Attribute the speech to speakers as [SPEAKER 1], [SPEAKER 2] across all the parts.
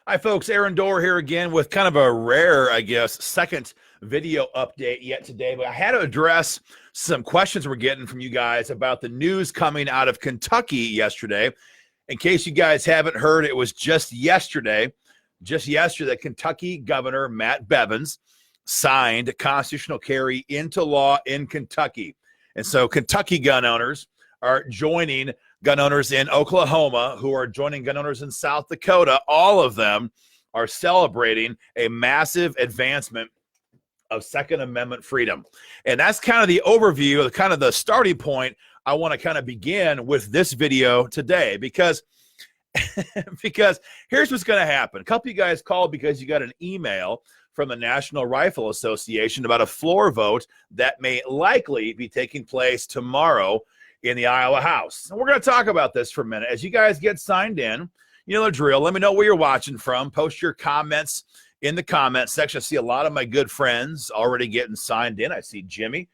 [SPEAKER 1] Hi, folks. Aaron Dorr here again with kind of a rare, I guess, second video update yet today. But I had to address some questions we're getting from you guys about the news coming out of Kentucky yesterday. In case you guys haven't heard, it was just yesterday, that Kentucky Governor Matt Bevins signed constitutional carry into law in Kentucky. And so Kentucky gun owners are joining gun owners in Oklahoma, who are joining gun owners in South Dakota. All of them are celebrating a massive advancement of Second Amendment freedom. And that's kind of the overview, kind of the starting point. I want to kind of begin with this video today because here's what's going to happen. A couple of you guys called because you got an email from the National Rifle Association about a floor vote that may likely be taking place tomorrow in the Iowa House. And we're going to talk about this for a minute. As you guys get signed in, you know the drill. Let me know where you're watching from. Post your comments in the comment section. I see a lot of my good friends already getting signed in. I see Jimmy,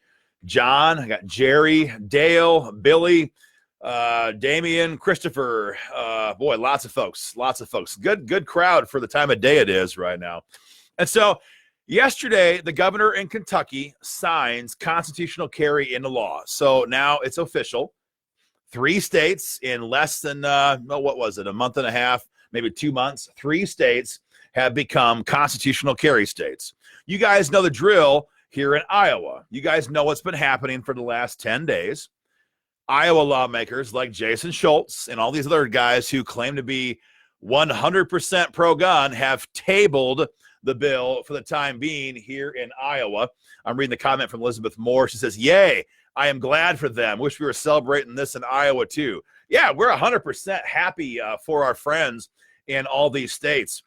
[SPEAKER 1] John, I got Jerry, Dale, Billy, Damian, Christopher. Boy, lots of folks. Good crowd for the time of day it is right now. And so yesterday, the governor in Kentucky signs constitutional carry into law. So now it's official. 3 states in less than, what was it, a month and a half, maybe 2 months, 3 states have become constitutional carry states. You guys know the drill here in Iowa. You guys know what's been happening for the last 10 days. Iowa lawmakers like Jason Schultz and all these other guys who claim to be 100% pro-gun have tabled the bill for the time being here in Iowa. I'm reading the comment from Elizabeth Moore. She says, "Yay, I am glad for them. Wish we were celebrating this in Iowa too." Yeah, we're 100% happy for our friends in all these states.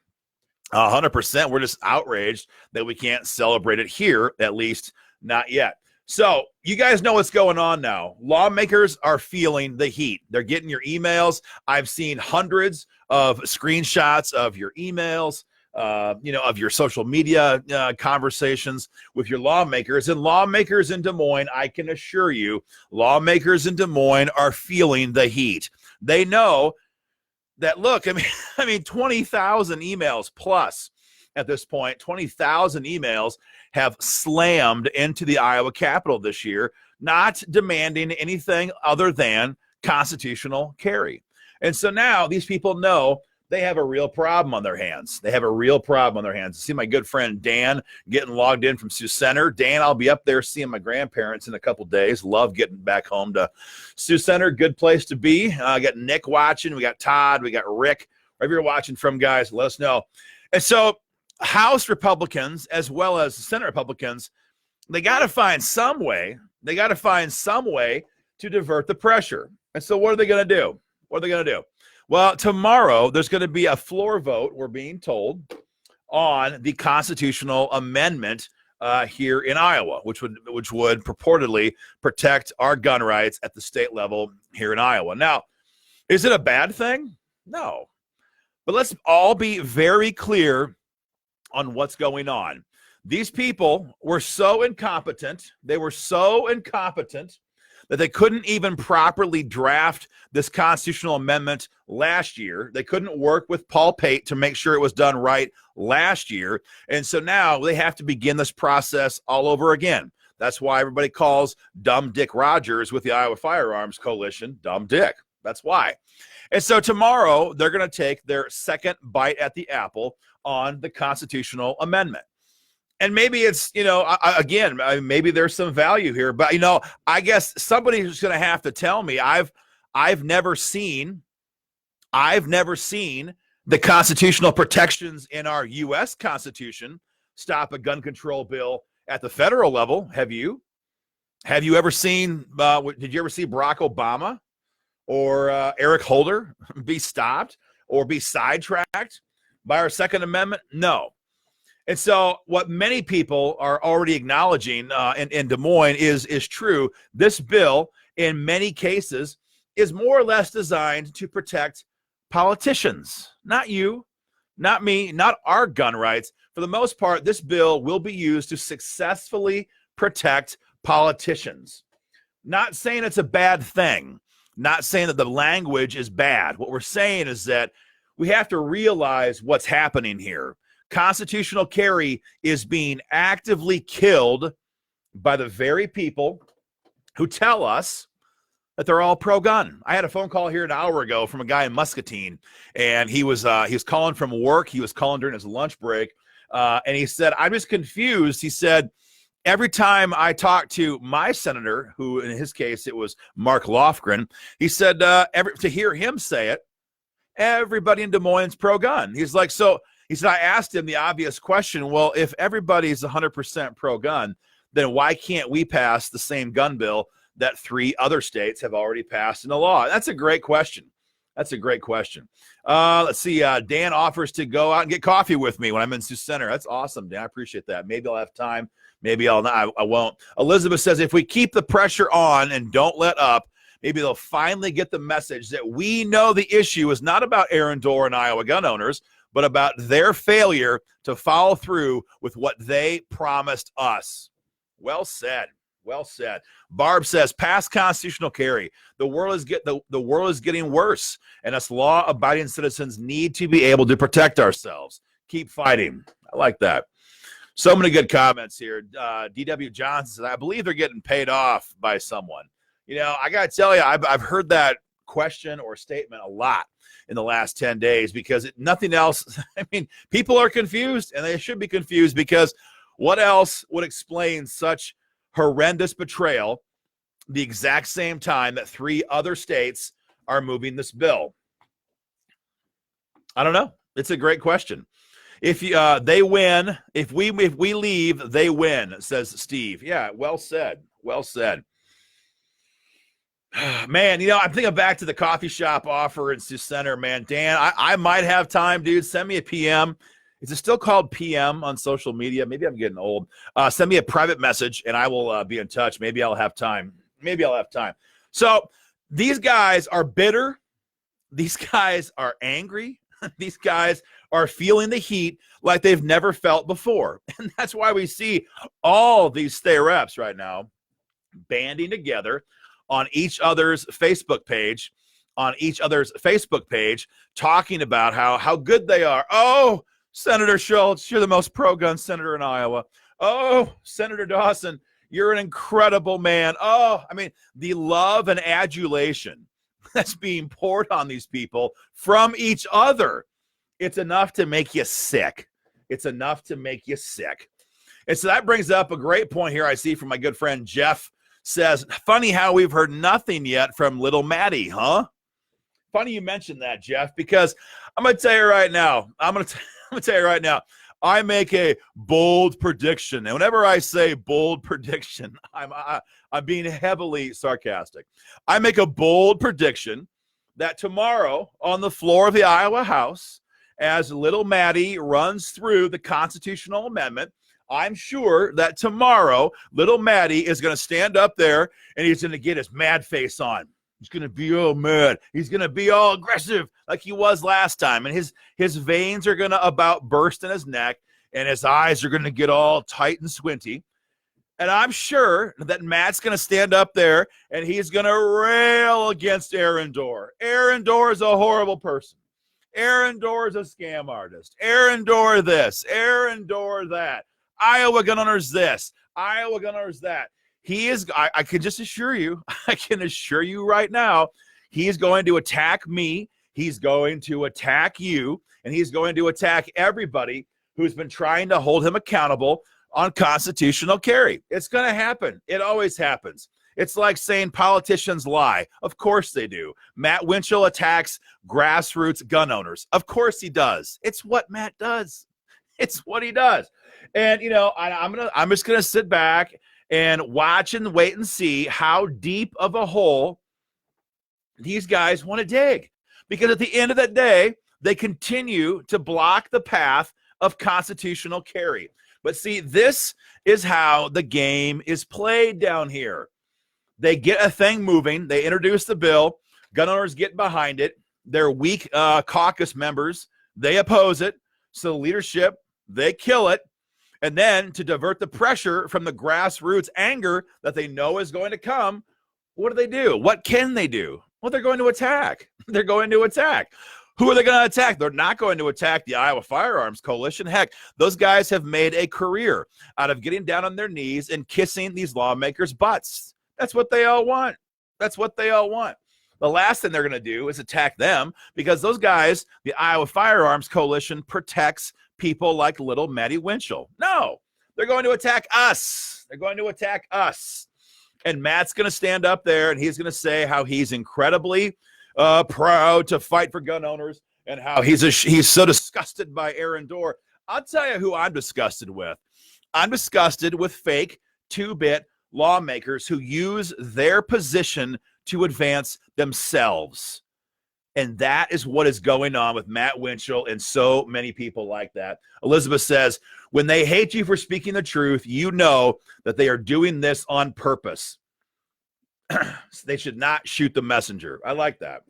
[SPEAKER 1] 100%. We're just outraged that we can't celebrate it here, at least not yet. So you guys know what's going on now. Lawmakers are feeling the heat. They're getting your emails. I've seen hundreds of screenshots of your emails, of your social media conversations with your lawmakers. And lawmakers in Des Moines, I can assure you, lawmakers in Des Moines are feeling the heat. They know that, look, I mean, 20,000 emails plus at this point, 20,000 emails have slammed into the Iowa Capitol this year, not demanding anything other than constitutional carry. And so now these people know they have a real problem on their hands. See my good friend Dan getting logged in from Sioux Center. Dan, I'll be up there seeing my grandparents in a couple days. Love getting back home to Sioux Center. Good place to be. I got Nick watching. We got Todd. We got Rick. Wherever you're watching from, guys, let us know. And so House Republicans as well as Senate Republicans, they got to find some way. To divert the pressure. And so what are they going to do? Well, tomorrow there's going to be a floor vote, we're being told, on the constitutional amendment here in Iowa, which would purportedly protect our gun rights at the state level here in Iowa. Now, is it a bad thing? No. But let's all be very clear on what's going on. These people were so incompetent. That they couldn't even properly draft this constitutional amendment last year. They couldn't work with Paul Pate to make sure it was done right last year. And so now they have to begin this process all over again. That's why everybody calls Dumb Dick Rogers with the Iowa Firearms Coalition Dumb Dick. That's why. And so tomorrow they're going to take their second bite at the apple on the constitutional amendment. And maybe it's, maybe there's some value here, but, I guess somebody's going to have to tell me. I've never seen the constitutional protections in our U.S. Constitution stop a gun control bill at the federal level. Have you? Have you ever seen, did you ever see Barack Obama or Eric Holder be stopped or be sidetracked by our Second Amendment? No. And so what many people are already acknowledging in Des Moines is true. This bill, in many cases, is more or less designed to protect politicians. Not you, not me, not our gun rights. For the most part, this bill will be used to successfully protect politicians. Not saying it's a bad thing. Not saying that the language is bad. What we're saying is that we have to realize what's happening here. Constitutional carry is being actively killed by the very people who tell us that they're all pro-gun. I had a phone call here an hour ago from a guy in Muscatine, and he was calling from work. He was calling during his lunch break, and he said, "I'm just confused." He said, "Every time I talk to my senator, who in his case it was Mark Lofgren," he said, to hear him say it, everybody in Des Moines pro-gun. He's like, so he said, I asked him the obvious question, well, if everybody's 100% pro-gun, then why can't we pass the same gun bill that 3 other states have already passed into law? That's a great question. That's a great question. Let's see. Dan offers to go out and get coffee with me when I'm in Sioux Center. That's awesome, Dan. I appreciate that. Maybe I'll have time. Maybe I'll not. I won't. Elizabeth says, if we keep the pressure on and don't let up, maybe they'll finally get the message that we know the issue is not about Aaron Dorr and Iowa gun owners, but about their failure to follow through with what they promised us. Well said. Well said. Barb says, pass constitutional carry. The world is getting worse, and us law-abiding citizens need to be able to protect ourselves. Keep fighting. I like that. So many good comments here. D.W. Johnson says, I believe they're getting paid off by someone. You know, I got to tell you, I've heard that question or statement a lot in the last 10 days because nothing else. I mean, people are confused, and they should be confused because what else would explain such horrendous betrayal the exact same time that 3 other states are moving this bill? I don't know. It's a great question. If they win, if we leave, they win, says Steve. Yeah, well said. Well said. Man, you know, I'm thinking back to the coffee shop offer in Sioux Center, man. Dan, I might have time, dude. Send me a PM. Is it still called PM on social media? Maybe I'm getting old. Send me a private message, and I will be in touch. Maybe I'll have time. Maybe I'll have time. So these guys are bitter. These guys are angry. These guys are feeling the heat like they've never felt before. And that's why we see all these stay reps right now banding together on each other's Facebook page, talking about how good they are. Oh, Senator Schultz, you're the most pro-gun senator in Iowa. Oh, Senator Dawson, you're an incredible man. Oh, I mean, the love and adulation that's being poured on these people from each other, it's enough to make you sick. It's enough to make you sick. And so that brings up a great point here I see from my good friend Jeff. Says, funny how we've heard nothing yet from little Maddie, huh? Funny you mentioned that, Jeff, because I'm going to tell you right now, I make a bold prediction. And whenever I say bold prediction, I'm being heavily sarcastic. I make a bold prediction that tomorrow on the floor of the Iowa House, as little Maddie runs through the constitutional amendment, I'm sure that tomorrow, little Maddie is going to stand up there and he's going to get his mad face on. He's going to be all mad. He's going to be all aggressive like he was last time. And his veins are going to about burst in his neck and his eyes are going to get all tight and squinty. And I'm sure that Matt's going to stand up there and he's going to rail against Aaron Dorr. Aaron Dorr is a horrible person. Aaron Dorr is a scam artist. Aaron Dorr this. Aaron Dorr that. Iowa gun owners this, Iowa gun owners that. He is, I can just assure you, I can assure you right now, he is going to attack me, he's going to attack you, and he's going to attack everybody who's been trying to hold him accountable on constitutional carry. It's going to happen. It always happens. It's like saying politicians lie. Of course they do. Matt Winchell attacks grassroots gun owners. Of course he does. It's what Matt does. It's what he does. And, you know, I'm just going to sit back and watch and wait and see how deep of a hole these guys want to dig. Because at the end of that day, they continue to block the path of constitutional carry. But see, this is how the game is played down here. They get a thing moving. They introduce the bill. Gun owners get behind it. Their weak caucus members, they oppose it. So leadership, they kill it. And then to divert the pressure from the grassroots anger that they know is going to come, what do? What can they do? Well, they're going to attack. They're going to attack. Who are they going to attack? They're not going to attack the Iowa Firearms Coalition. Heck, those guys have made a career out of getting down on their knees and kissing these lawmakers' butts. That's what they all want. That's what they all want. The last thing they're going to do is attack them, because those guys, the Iowa Firearms Coalition, protects people like little Maddie Winchell. No, they're going to attack us. They're going to attack us. And Matt's going to stand up there and he's going to say how he's incredibly proud to fight for gun owners and how he's so disgusted by Aaron Dorr. I'll tell you who I'm disgusted with. I'm disgusted with fake two-bit lawmakers who use their position to advance themselves. And that is what is going on with Matt Winchell and so many people like that. Elizabeth says, when they hate you for speaking the truth, you know that they are doing this on purpose. They should not shoot the messenger. I like that.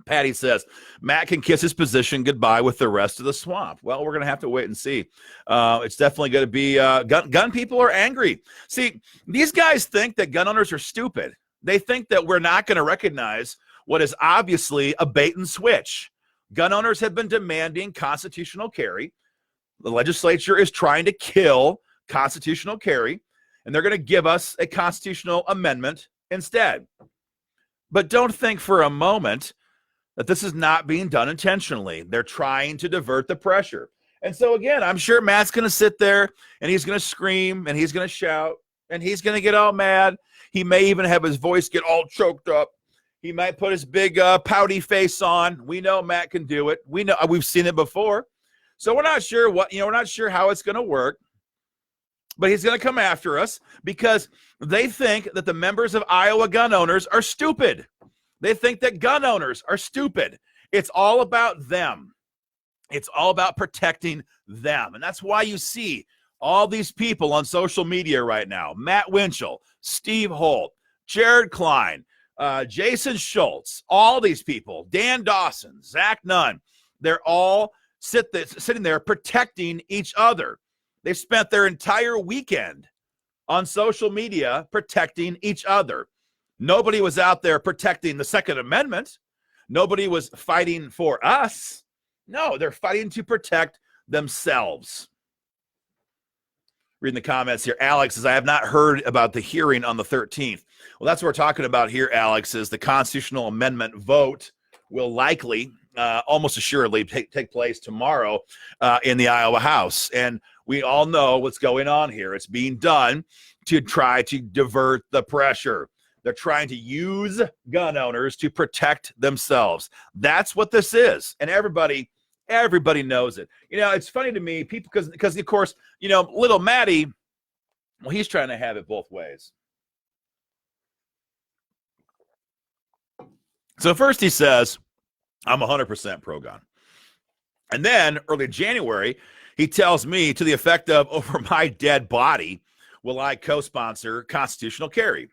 [SPEAKER 1] Patty says, Matt can kiss his position goodbye with the rest of the swamp. Well, we're going to have to wait and see. It's definitely going to be gun people are angry. See, these guys think that gun owners are stupid. They think that we're not going to recognize what is obviously a bait and switch. Gun owners have been demanding constitutional carry. The legislature is trying to kill constitutional carry, and they're going to give us a constitutional amendment instead. But don't think for a moment that this is not being done intentionally. They're trying to divert the pressure. And so, again, I'm sure Matt's going to sit there, and he's going to scream, and he's going to shout, and he's going to get all mad. He may even have his voice get all choked up. He might put his big pouty face on. We know Matt can do it. We know we've seen it before. So we're not sure we're not sure how it's going to work. But he's going to come after us because they think that the members of Iowa gun owners are stupid. They think that gun owners are stupid. It's all about them. It's all about protecting them. And that's why you see all these people on social media right now. Matt Winchell, Steve Holt, Jared Klein, Jason Schultz, all these people, Dan Dawson, Zach Nunn, they're all sitting there protecting each other. They spent their entire weekend on social media protecting each other. Nobody was out there protecting the Second Amendment. Nobody was fighting for us. No, they're fighting to protect themselves. Reading the comments here, Alex says, I have not heard about the hearing on the 13th. Well, that's what we're talking about here, Alex, is the constitutional amendment vote will likely, almost assuredly, take place tomorrow in the Iowa House. And we all know what's going on here. It's being done to try to divert the pressure. They're trying to use gun owners to protect themselves. That's what this is. And everybody knows it. You know, it's funny to me, people, because of course, you know, little Maddie, well, he's trying to have it both ways. So first he says, I'm 100% pro-gun. And then early January, he tells me to the effect of, over my dead body, will I co-sponsor constitutional carry?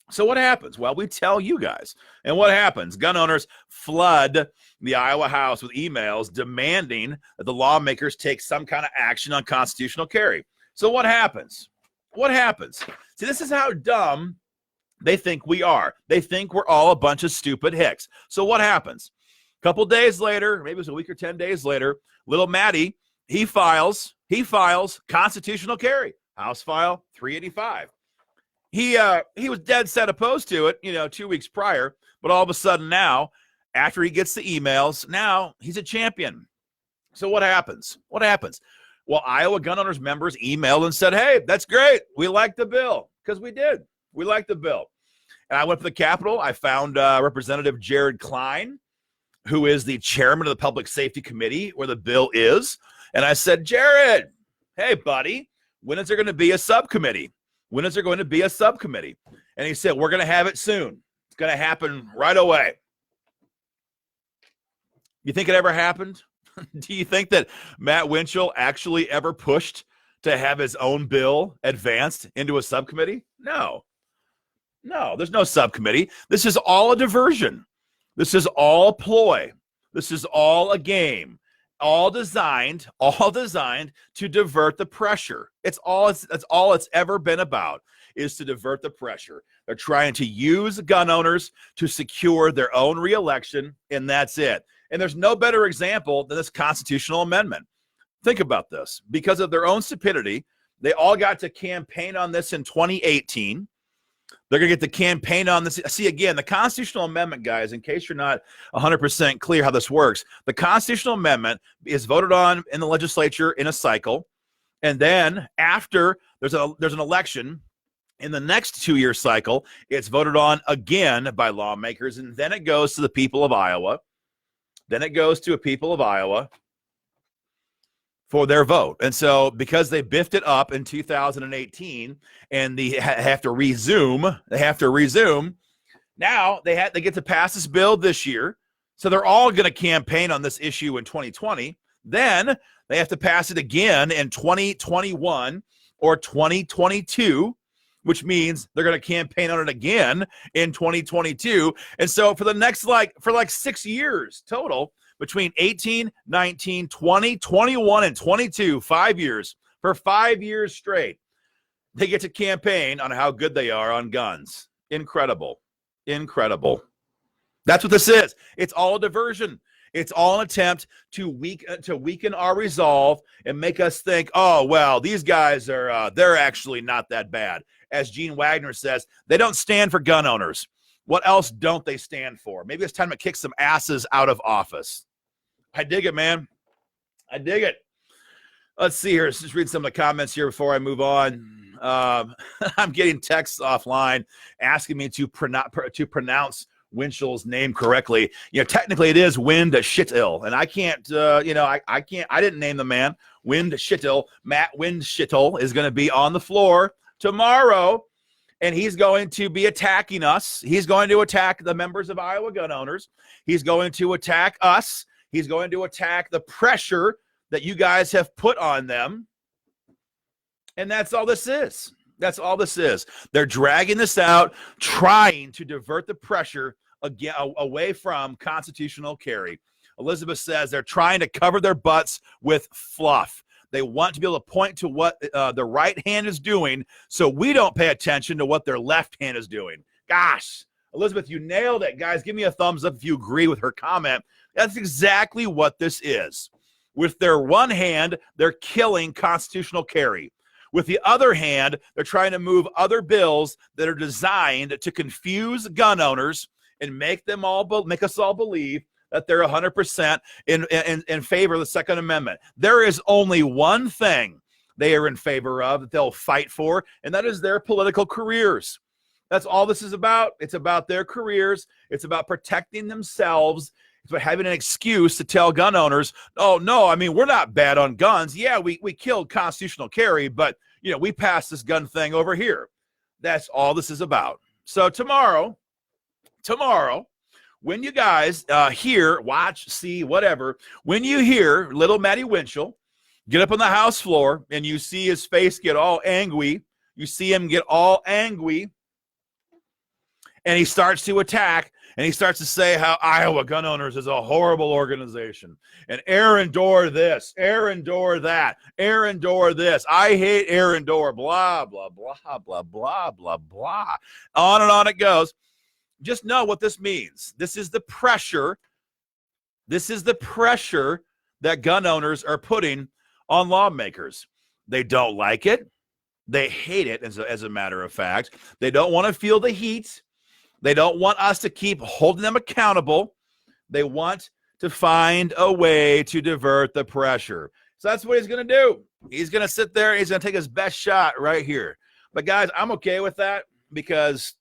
[SPEAKER 1] So what happens? Well, we tell you guys. And what happens? Gun owners flood the Iowa House with emails demanding that the lawmakers take some kind of action on constitutional carry. So what happens? What happens? See, this is how dumb they think we are. They think we're all a bunch of stupid hicks. So what happens? A couple days later, maybe it was a week or 10 days later, little Maddie, he files constitutional carry, House File 385. He was dead set opposed to it, 2 weeks prior, but all of a sudden now, after he gets the emails, now he's a champion. So what happens? What happens? Well, Iowa gun owners members emailed and said, hey, that's great. We like the bill, because we did. We like the bill. And I went to the Capitol. I found Representative Jared Klein, who is the chairman of the Public Safety Committee where the bill is. And I said, Jared, hey, buddy, when is there going to be a subcommittee? When is there going to be a subcommittee? And he said, we're going to have it soon. It's going to happen right away. You think it ever happened? Do you think that Matt Winchell actually ever pushed to have his own bill advanced into a subcommittee? No, there's no subcommittee. This is all a diversion. This is all a ploy. This is all a game. All designed to divert the pressure. That's all it's ever been about, is to divert the pressure. They're trying to use gun owners to secure their own reelection, and that's it. And there's no better example than this constitutional amendment. Think about this. Because of their own stupidity, they all got to campaign on this in 2018. They're going to get the campaign on this. See, again, the constitutional amendment, guys, in case you're not 100% clear how this works, the constitutional amendment is voted on in the legislature in a cycle. And then after there's an election, in the next 2-year cycle, it's voted on again by lawmakers, and then it goes to the people of Iowa. Then it goes to a people of Iowa for their vote. And so because they biffed it up in 2018 and they have to resume, now they get to pass this bill this year. So they're all going to campaign on this issue in 2020. Then they have to pass it again in 2021 or 2022, which means they're going to campaign on it again in 2022. And so for the next, for 6 years total, between 18, 19, 20, 21, and 22, 5 years, for 5 years straight, they get to campaign on how good they are on guns. Incredible. Incredible. That's what this is. It's all a diversion. It's all an attempt to weaken our resolve and make us think, oh, well, these guys are they're actually not that bad. As Gene Wagner says, they don't stand for gun owners. What else don't they stand for? Maybe it's time to kick some asses out of office. I dig it, man. I dig it. Let's see here. Let's just read some of the comments here before I move on. I'm getting texts offline asking me to pronounce Winchell's name correctly. Technically it is Wind Shittle, and I can't, I can't. I didn't name the man. Wind Shittle. Matt Wind Shittle is going to be on the floor tomorrow, and he's going to be attacking us. He's going to attack the members of Iowa gun owners. He's going to attack us. He's going to attack the pressure that you guys have put on them. And that's all this is. That's all this is. They're dragging this out, trying to divert the pressure again away from constitutional carry. Elizabeth says they're trying to cover their butts with fluff. They want to be able to point to what the right hand is doing so we don't pay attention to what their left hand is doing. Gosh, Elizabeth, you nailed it. Guys, give me a thumbs up if you agree with her comment. That's exactly what this is. With their one hand, they're killing constitutional carry. With the other hand, they're trying to move other bills that are designed to confuse gun owners and make us all believe that they're 100% in favor of the Second Amendment. There is only one thing they are in favor of that they'll fight for, and that is their political careers. That's all this is about. It's about their careers. It's about protecting themselves. It's about having an excuse to tell gun owners, oh, no, I mean, we're not bad on guns. Yeah, we killed constitutional carry, but, we passed this gun thing over here. That's all this is about. So tomorrow, when you guys hear, watch, see, whatever, when you hear little Matty Winchell get up on the House floor and you see his face get all angry, you see him get all angry, and he starts to attack, and he starts to say how Iowa gun owners is a horrible organization. And Aaron Dorr this, Aaron Dorr that, Aaron Dorr this. I hate Aaron Dorr, blah, blah, blah, blah, blah, blah, blah. On and on it goes. Just know what this means. This is the pressure. This is the pressure that gun owners are putting on lawmakers. They don't like it. They hate it, as a matter of fact. They don't want to feel the heat. They don't want us to keep holding them accountable. They want to find a way to divert the pressure. So that's what he's going to do. He's going to sit there. He's going to take his best shot right here. But, guys, I'm okay with that because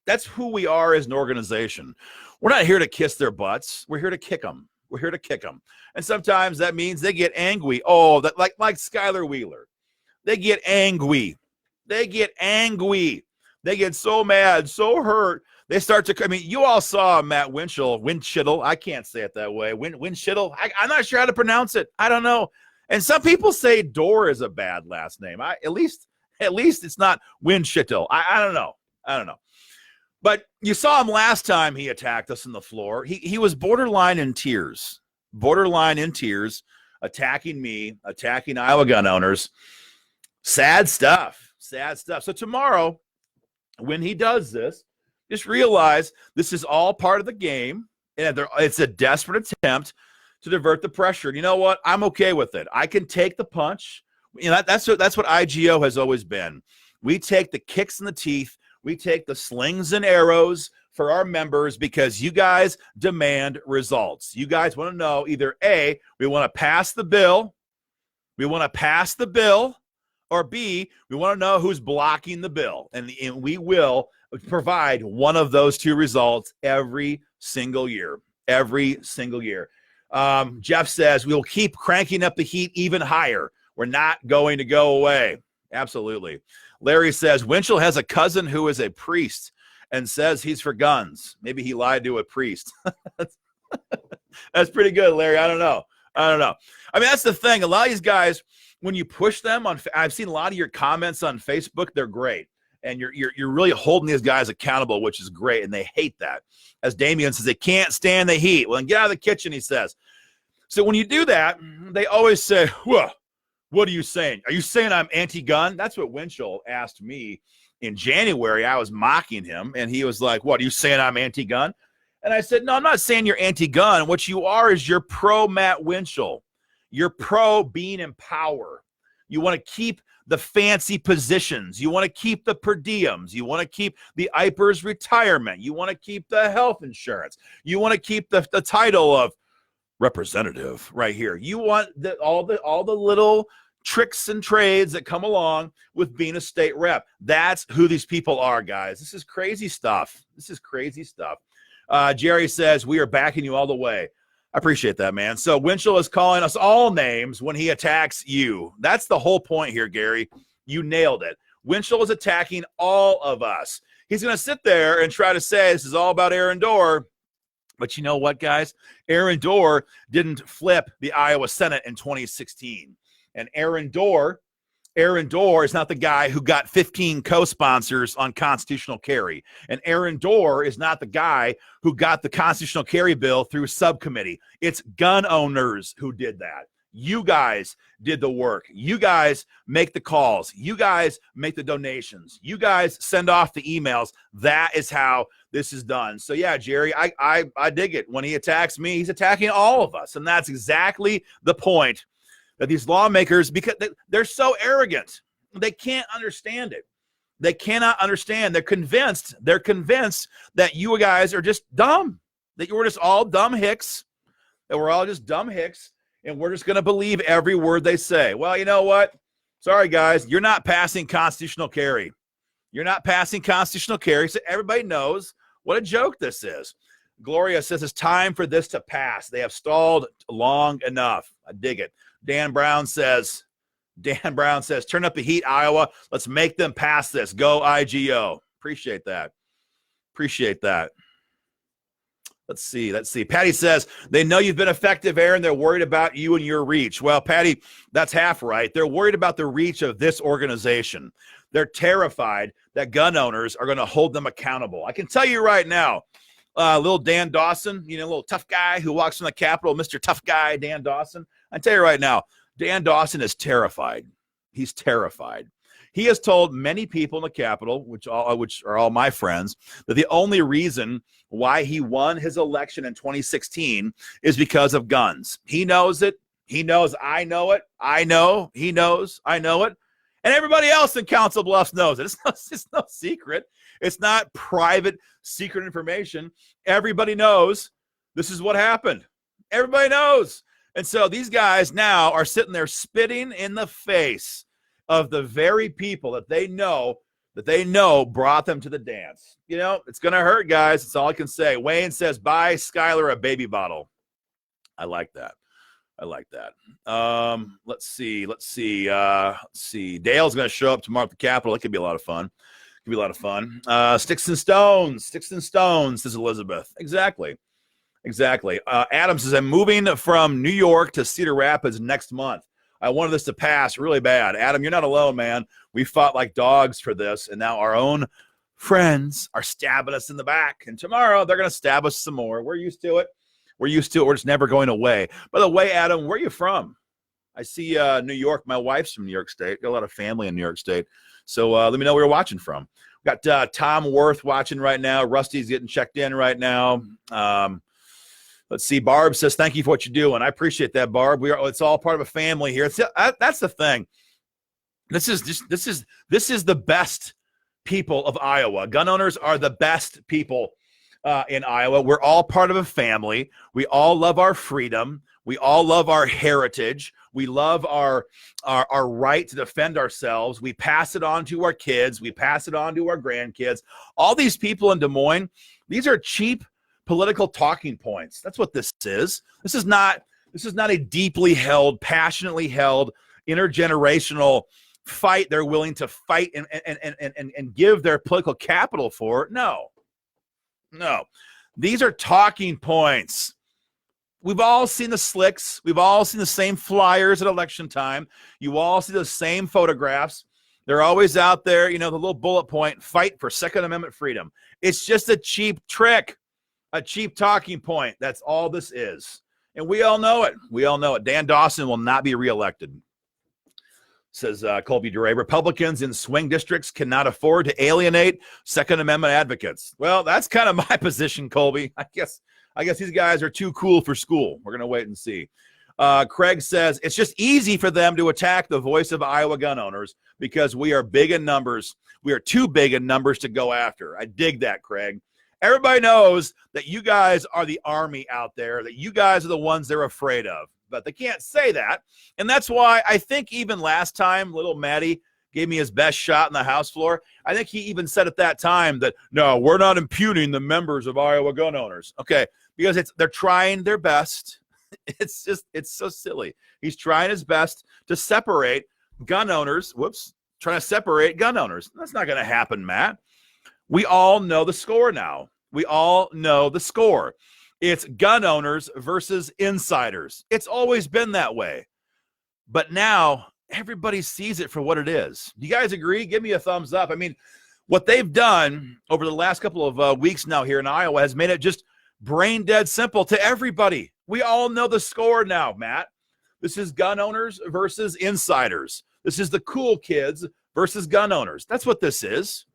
[SPEAKER 1] that's who we are as an organization. We're not here to kiss their butts. We're here to kick them. We're here to kick them. And sometimes that means they get angry. Oh, that like Skylar Wheeler. They get angry. They get angry. They get so mad, so hurt. They start to, you all saw Matt Winchittle. I can't say it that way. Winchittle. I'm not sure how to pronounce it. I don't know. And some people say Dorr is a bad last name. At least it's not Winchittle. I don't know. I don't know. But you saw him last time he attacked us on the floor. He was borderline in tears, attacking me, attacking Iowa gun owners. Sad stuff. So tomorrow, when he does this, just realize this is all part of the game. And it's a desperate attempt to divert the pressure. And you know what? I'm okay with it. I can take the punch. You know, that's what IGO has always been. We take the kicks in the teeth. We take the slings and arrows for our members because you guys demand results. You guys want to know either A, we want to pass the bill. We want to pass the bill. Or B, we want to know who's blocking the bill. And we will provide one of those two results every single year. Every single year. Jeff says, we'll keep cranking up the heat even higher. We're not going to go away. Absolutely. Larry says, Winchell has a cousin who is a priest and says he's for guns. Maybe he lied to a priest. That's pretty good, Larry. I don't know. I mean, that's the thing. A lot of these guys, when you push them on, I've seen a lot of your comments on Facebook. They're great. And you're really holding these guys accountable, which is great. And they hate that. As Damian says, they can't stand the heat. Well, then get out of the kitchen, he says. So when you do that, they always say, whoa, what are you saying? Are you saying I'm anti-gun? That's what Winchell asked me in January. I was mocking him. And he was like, what, are you saying I'm anti-gun? And I said, no, I'm not saying you're anti-gun. What you are is you're pro-Matt Winchell. You're pro being in power. You want to keep the fancy positions. You want to keep the per diems. You want to keep the IPER's retirement. You want to keep the health insurance. You want to keep the title of representative right here. You want all the little tricks and trades that come along with being a state rep. That's who these people are, guys. This is crazy stuff. Jerry says, we are backing you all the way. I appreciate that, man. So Winchell is calling us all names when he attacks you. That's the whole point here, Gary. You nailed it. Winchell is attacking all of us. He's going to sit there and try to say this is all about Aaron Dorr. But you know what, guys? Aaron Dorr didn't flip the Iowa Senate in 2016. And Aaron Dorr is not the guy who got 15 co-sponsors on constitutional carry. And Aaron Dorr is not the guy who got the constitutional carry bill through subcommittee. It's gun owners who did that. You guys did the work. You guys make the calls. You guys make the donations. You guys send off the emails. That is how this is done. So yeah, Jerry, I dig it. When he attacks me, he's attacking all of us. And that's exactly the point. That these lawmakers, because they're so arrogant, they can't understand it. They cannot understand. They're convinced that you guys are just dumb, that you were just all dumb hicks, that we're all just dumb hicks, and we're just going to believe every word they say. Well, you know what? Sorry, guys, you're not passing constitutional carry. You're not passing constitutional carry, so everybody knows what a joke this is. Gloria says it's time for this to pass. They have stalled long enough. I dig it. Dan Brown says, turn up the heat, Iowa. Let's make them pass this. Go IGO. Appreciate that. Let's see. Patty says, they know you've been effective, Aaron. They're worried about you and your reach. Well, Patty, that's half right. They're worried about the reach of this organization. They're terrified that gun owners are going to hold them accountable. I can tell you right now, little Dan Dawson, little tough guy who walks from the Capitol, Mr. Tough Guy, Dan Dawson. I tell you right now, Dan Dawson is terrified. He's terrified. He has told many people in the Capitol, which are all my friends, that the only reason why he won his election in 2016 is because of guns. He knows it. He knows I know it. I know he knows I know it. And everybody else in Council Bluffs knows it. It's no secret. It's not private, secret information. Everybody knows this is what happened. Everybody knows. And so these guys now are sitting there spitting in the face of the very people that they know brought them to the dance. It's going to hurt, guys. That's all I can say. Wayne says, buy Skylar a baby bottle. I like that. Let's see. Dale's going to show up tomorrow at the Capitol. It could be a lot of fun. Sticks and stones, says Elizabeth. Exactly. Adam says, I'm moving from New York to Cedar Rapids next month. I wanted this to pass really bad. Adam, you're not alone, man. We fought like dogs for this, and now our own friends are stabbing us in the back. And tomorrow they're going to stab us some more. We're used to it. We're just never going away. By the way, Adam, where are you from? I see New York. My wife's from New York State. Got a lot of family in New York State. So let me know where you're watching from. Got Tom Worth watching right now. Rusty's getting checked in right now. Let's see. Barb says, thank you for what you do. And I appreciate that, Barb. It's all part of a family here. That's the thing. This is the best people of Iowa. Gun owners are the best people in Iowa. We're all part of a family. We all love our freedom. We all love our heritage. We love our right to defend ourselves. We pass it on to our kids. We pass it on to our grandkids. All these people in Des Moines, these are cheap political talking points. That's what this is. This is not a deeply held, passionately held, intergenerational fight they're willing to fight and give their political capital for. No. These are talking points. We've all seen the slicks. We've all seen the same flyers at election time. You all see the same photographs. They're always out there, the little bullet point, fight for Second Amendment freedom. It's just a cheap trick, a cheap talking point. That's all this is. And we all know it. We all know it. Dan Dawson will not be reelected. Says Colby Duray, Republicans in swing districts cannot afford to alienate Second Amendment advocates. Well, that's kind of my position, Colby. I guess these guys are too cool for school. We're going to wait and see. Craig says, it's just easy for them to attack the voice of Iowa gun owners because we are big in numbers. We are too big in numbers to go after. I dig that, Craig. Everybody knows that you guys are the army out there, that you guys are the ones they're afraid of. But they can't say that. And that's why I think even last time, little Matty gave me his best shot in the House floor. I think he even said at that time that, no, we're not impugning the members of Iowa gun owners. Okay, because they're trying their best. It's so silly. He's trying his best to separate gun owners. Trying to separate gun owners. That's not going to happen, Matt. We all know the score now. We all know the score. It's gun owners versus insiders. It's always been that way. But now everybody sees it for what it is. Do you guys agree? Give me a thumbs up. I mean, what they've done over the last couple of weeks now here in Iowa has made it just brain dead simple to everybody. We all know the score now, Matt. This is gun owners versus insiders. This is the cool kids versus gun owners. That's what this is.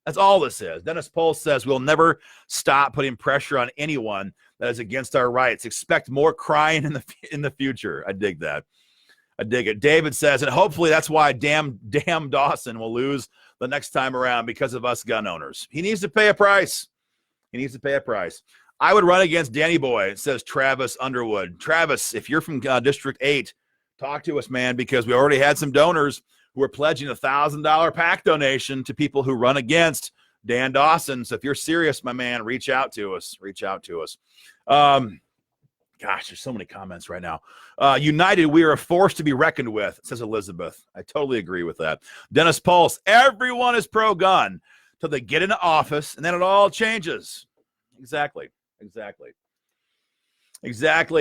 [SPEAKER 1] That's all this is. Dennis Pulse says we'll never stop putting pressure on anyone that is against our rights. Expect more crying in the future. I dig that. I dig it. David says, and hopefully that's why damn Dawson will lose the next time around because of us gun owners. He needs to pay a price. He needs to pay a price. I would run against Danny Boy, says Travis Underwood. Travis, if you're from District 8, talk to us, man, because we already had some donors who are pledging a $1,000 PAC donation to people who run against Dan Dawson. So if you're serious, my man, reach out to us. Reach out to us. Gosh, there's so many comments right now. United, we are a force to be reckoned with, says Elizabeth. I totally agree with that. Dennis Pulse, everyone is pro-gun till they get into office, and then it all changes. Exactly.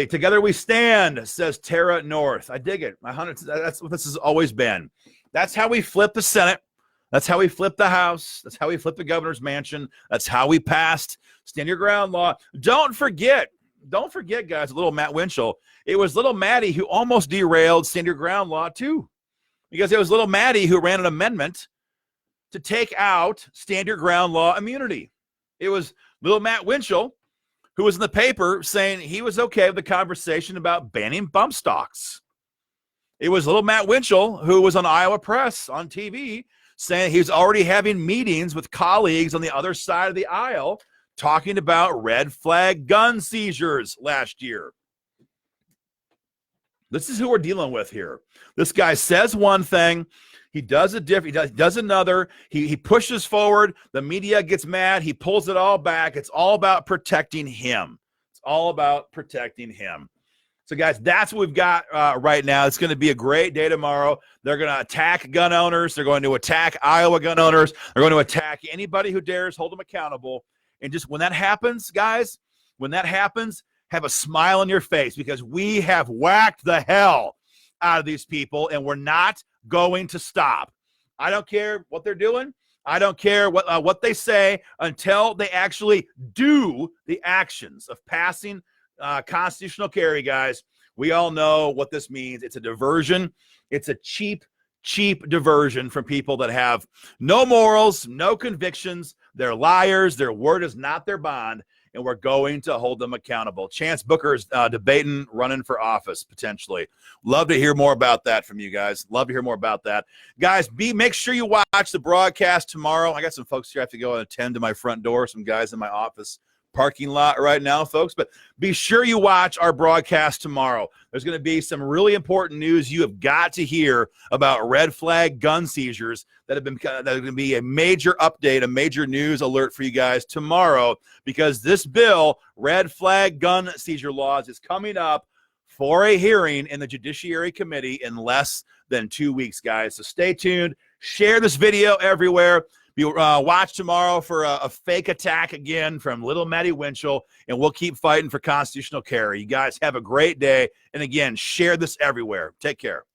[SPEAKER 1] Together we stand, says Tara North. I dig it. That's what this has always been. That's how we flip the Senate. That's how we flip the House. That's how we flip the governor's mansion. That's how we passed Stand Your Ground law. Don't forget, guys, little Matt Winchell. It was little Matty who almost derailed Stand Your Ground law, too. Because it was little Matty who ran an amendment to take out Stand Your Ground law immunity. It was little Matt Winchell who was in the paper saying he was okay with the conversation about banning bump stocks. It was little Matt Winchell who was on Iowa Press on TV saying he was already having meetings with colleagues on the other side of the aisle talking about red flag gun seizures last year. This is who we're dealing with here. This guy says one thing, he does a different, he does another, he pushes forward, the media gets mad, he pulls it all back. It's all about protecting him. It's all about protecting him. So, guys, that's what we've got right now. It's going to be a great day tomorrow. They're going to attack gun owners. They're going to attack Iowa gun owners. They're going to attack anybody who dares hold them accountable. And just when that happens, guys, have a smile on your face because we have whacked the hell out of these people, and we're not going to stop. I don't care what they're doing. I don't care what they say until they actually do the actions of passing constitutional carry, guys. We all know what this means. It's a diversion. It's a cheap diversion from people that have no morals, no convictions. They're liars. Their word is not their bond. and we're going to hold them accountable. Chance Booker's debating, running for office, potentially. Love to hear more about that from you guys. Love to hear more about that. Guys, make sure you watch the broadcast tomorrow. I got some folks here I have to go and attend to my front door, some guys in my office parking lot right now, folks, but be sure you watch our broadcast tomorrow. There's going to be some really important news you have got to hear about red flag gun seizures that are going to be a major update, a major news alert for you guys tomorrow, because this bill, red flag gun seizure laws, is coming up for a hearing in the Judiciary Committee in less than 2 weeks, guys. So stay tuned. Share this video everywhere. Watch tomorrow for a fake attack again from little Maddie Winchell, and we'll keep fighting for constitutional carry. You guys have a great day. And again, share this everywhere. Take care.